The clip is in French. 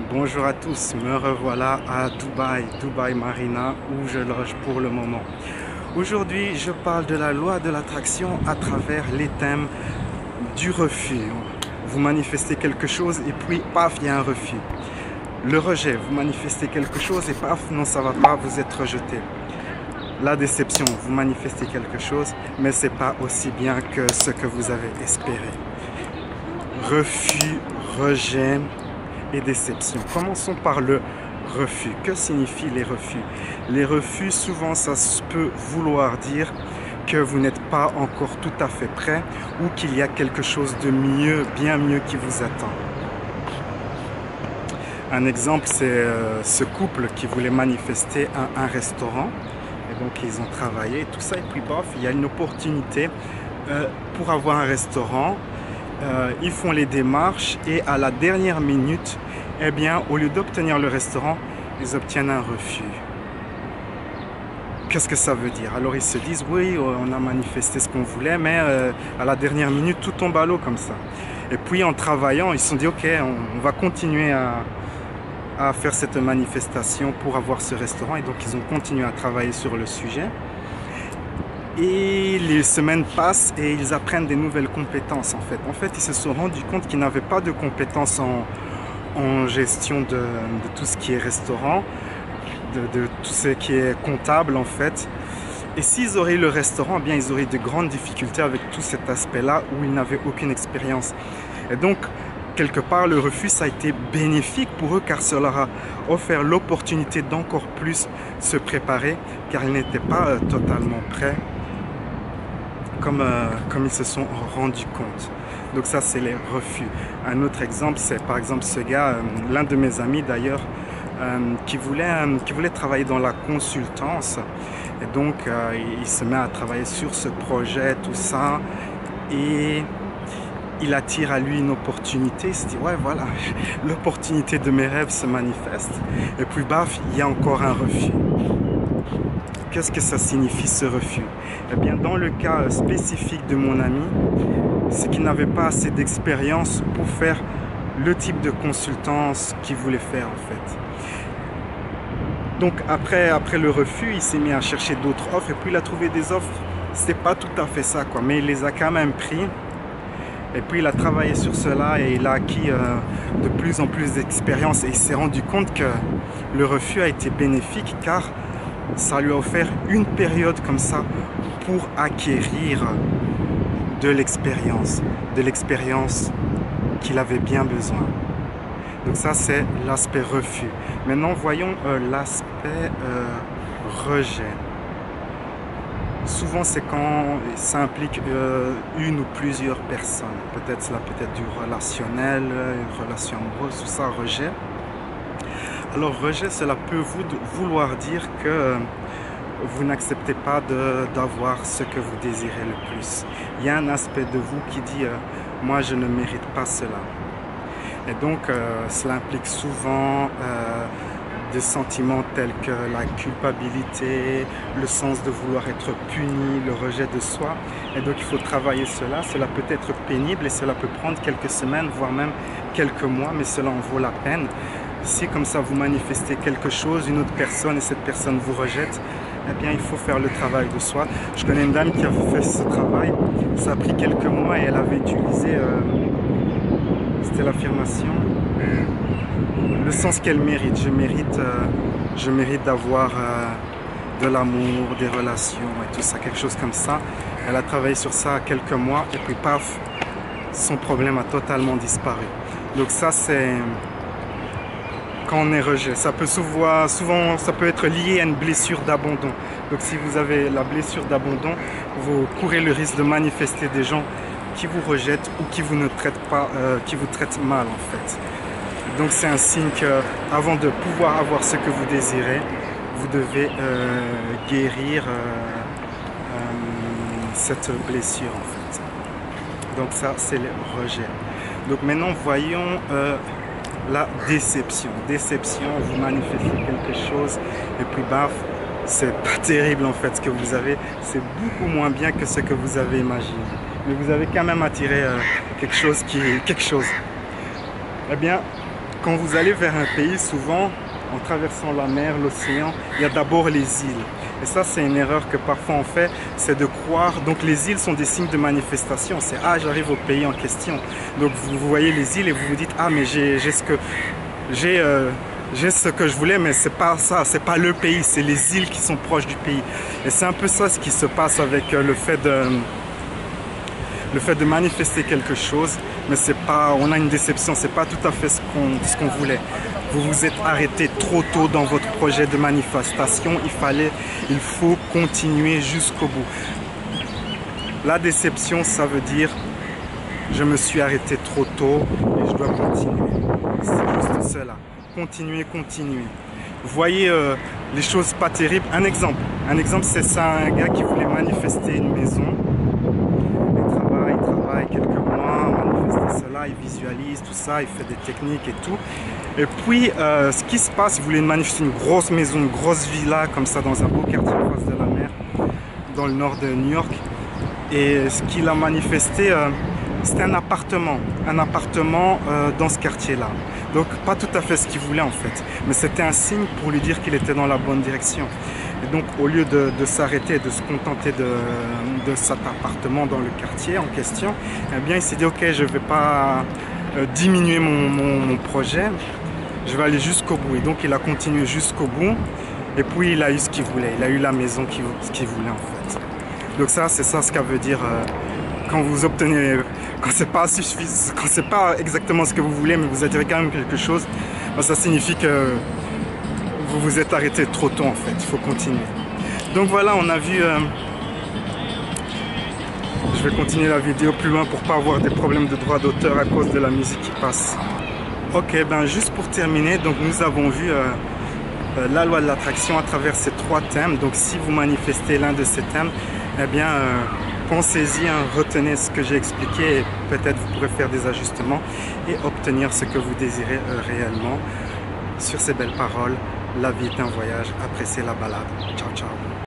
Bonjour à tous, me revoilà à Dubaï Marina où je loge pour le moment. Aujourd'hui, je parle de la loi de l'attraction à travers les thèmes du refus. Vous manifestez quelque chose et puis paf, il y a un refus. Le rejet, vous manifestez quelque chose et paf, non ça va pas, vous êtes rejeté. La déception, vous manifestez quelque chose, mais c'est pas aussi bien que ce que vous avez espéré. Refus, rejet et déception. Commençons par le refus. Que signifient les refus? Les refus, souvent, ça peut vouloir dire que vous n'êtes pas encore tout à fait prêt ou qu'il y a quelque chose de mieux, bien mieux qui vous attend. Un exemple, c'est ce couple qui voulait manifester un restaurant. Et donc, ils ont travaillé, tout ça, et puis bof, il y a une opportunité pour avoir un restaurant. Ils font les démarches et à la dernière minute, eh bien, au lieu d'obtenir le restaurant, ils obtiennent un refus. Qu'est-ce que ça veut dire? Alors ils se disent, oui, on a manifesté ce qu'on voulait, mais à la dernière minute, tout tombe à l'eau comme ça. Et puis en travaillant, ils se sont dit, ok, on va continuer à faire cette manifestation pour avoir ce restaurant. Et donc ils ont continué à travailler sur le sujet. Et les semaines passent et ils apprennent des nouvelles compétences en fait. En fait, ils se sont rendus compte qu'ils n'avaient pas de compétences en gestion de tout ce qui est restaurant, de tout ce qui est comptable en fait. Et s'ils auraient eu le restaurant, eh bien ils auraient eu de grandes difficultés avec tout cet aspect-là où ils n'avaient aucune expérience. Et donc, quelque part, le refus ça a été bénéfique pour eux car ça leur a offert l'opportunité d'encore plus se préparer car ils n'étaient pas totalement prêts. Comme ils se sont rendus compte. Donc ça, c'est les refus. Un autre exemple, c'est par exemple ce gars, l'un de mes amis d'ailleurs, qui voulait travailler dans la consultance. Et donc, il se met à travailler sur ce projet, tout ça. Et il attire à lui une opportunité. Il se dit, ouais, voilà, l'opportunité de mes rêves se manifeste. Et puis, baf, il y a encore un refus. Qu'est-ce que ça signifie ce refus? Eh bien, dans le cas spécifique de mon ami, c'est qu'il n'avait pas assez d'expérience pour faire le type de consultance qu'il voulait faire en fait. Donc après le refus, il s'est mis à chercher d'autres offres et puis il a trouvé des offres. C'était pas tout à fait ça quoi, mais il les a quand même pris. Et puis il a travaillé sur cela et il a acquis de plus en plus d'expérience et il s'est rendu compte que le refus a été bénéfique car ça lui a offert une période comme ça pour acquérir de l'expérience qu'il avait bien besoin. Donc ça c'est l'aspect refus. Maintenant voyons l'aspect rejet. Souvent c'est quand ça implique une ou plusieurs personnes. Peut-être cela peut être du relationnel, une relation amoureuse, tout ça, rejet. Alors rejet, cela peut vouloir dire que vous n'acceptez pas d'avoir ce que vous désirez le plus. Il y a un aspect de vous qui dit moi je ne mérite pas cela. Et donc cela implique souvent des sentiments tels que la culpabilité, le sens de vouloir être puni, le rejet de soi. Et donc il faut travailler cela. Cela peut être pénible et cela peut prendre quelques semaines, voire même quelques mois, mais cela en vaut la peine. Si comme ça vous manifestez quelque chose, une autre personne et cette personne vous rejette, eh bien il faut faire le travail de soi. Je connais une dame qui a fait ce travail, ça a pris quelques mois et elle avait utilisé, c'était l'affirmation, le sens qu'elle mérite. Je mérite d'avoir de l'amour, des relations et tout ça, quelque chose comme ça. Elle a travaillé sur ça quelques mois et puis paf, son problème a totalement disparu. Donc ça c'est... Quand on est rejet, ça peut souvent ça peut être lié à une blessure d'abandon. Donc si vous avez la blessure d'abandon, vous courez le risque de manifester des gens qui vous rejettent ou qui vous ne traitent pas, qui vous traitent mal en fait. Donc c'est un signe que avant de pouvoir avoir ce que vous désirez, vous devez guérir cette blessure en fait. Donc ça c'est le rejet. Donc maintenant voyons la déception. Déception, vous manifestez quelque chose et puis baf, c'est pas terrible en fait ce que vous avez, c'est beaucoup moins bien que ce que vous avez imaginé. Mais vous avez quand même attiré quelque chose qui est quelque chose. Eh bien, Quand vous allez vers un pays, souvent, en traversant la mer, l'océan, il y a d'abord les îles. Et ça, c'est une erreur que parfois on fait, c'est de croire. Donc les îles sont des signes de manifestation. C'est « Ah, j'arrive au pays en question ». Donc vous voyez les îles et vous vous dites « Ah, mais j'ai ce que je voulais, mais c'est pas ça, c'est pas le pays, c'est les îles qui sont proches du pays ». Et c'est un peu ça ce qui se passe avec le fait de manifester quelque chose, mais c'est pas, on a une déception, c'est pas tout à fait ce qu'on voulait. Vous vous êtes arrêté trop tôt dans votre projet de manifestation, il faut continuer jusqu'au bout. La déception, ça veut dire je me suis arrêté trop tôt et je dois continuer. C'est juste cela. Continuer, continuer. Vous voyez les choses pas terribles. Un exemple c'est ça, un gars qui voulait manifester une maison. Il travaille quelques mois, manifester cela, il visualise tout ça, il fait des techniques et tout. Et puis, ce qui se passe, il voulait manifester une grosse maison, une grosse villa, comme ça, dans un beau quartier en face de la mer, dans le nord de New York. Et ce qu'il a manifesté, c'était un appartement dans ce quartier-là. Donc, pas tout à fait ce qu'il voulait, en fait. Mais c'était un signe pour lui dire qu'il était dans la bonne direction. Et donc, au lieu de s'arrêter et de se contenter de cet appartement dans le quartier en question, eh bien, il s'est dit, ok, je ne vais pas diminuer mon projet, je vais aller jusqu'au bout. Et donc, il a continué jusqu'au bout. Et puis, il a eu ce qu'il voulait. Il a eu la maison qu'il voulait, en fait. Donc, ça, c'est ça ce que veut dire quand vous obtenez, quand c'est pas suffisant, quand c'est pas exactement ce que vous voulez, mais vous attirez quand même quelque chose, ben, ça signifie que vous vous êtes arrêté trop tôt, en fait. Il faut continuer. Donc voilà, on a vu. Je vais continuer la vidéo plus loin pour pas avoir des problèmes de droit d'auteur à cause de la musique qui passe. Ok, ben juste pour terminer, donc nous avons vu la loi de l'attraction à travers ces 3 thèmes. Donc si vous manifestez l'un de ces thèmes, eh bien pensez-y, hein, retenez ce que j'ai expliqué et peut-être vous pourrez faire des ajustements et obtenir ce que vous désirez réellement. Sur ces belles paroles, la vie est un voyage, appréciez la balade. Ciao, ciao.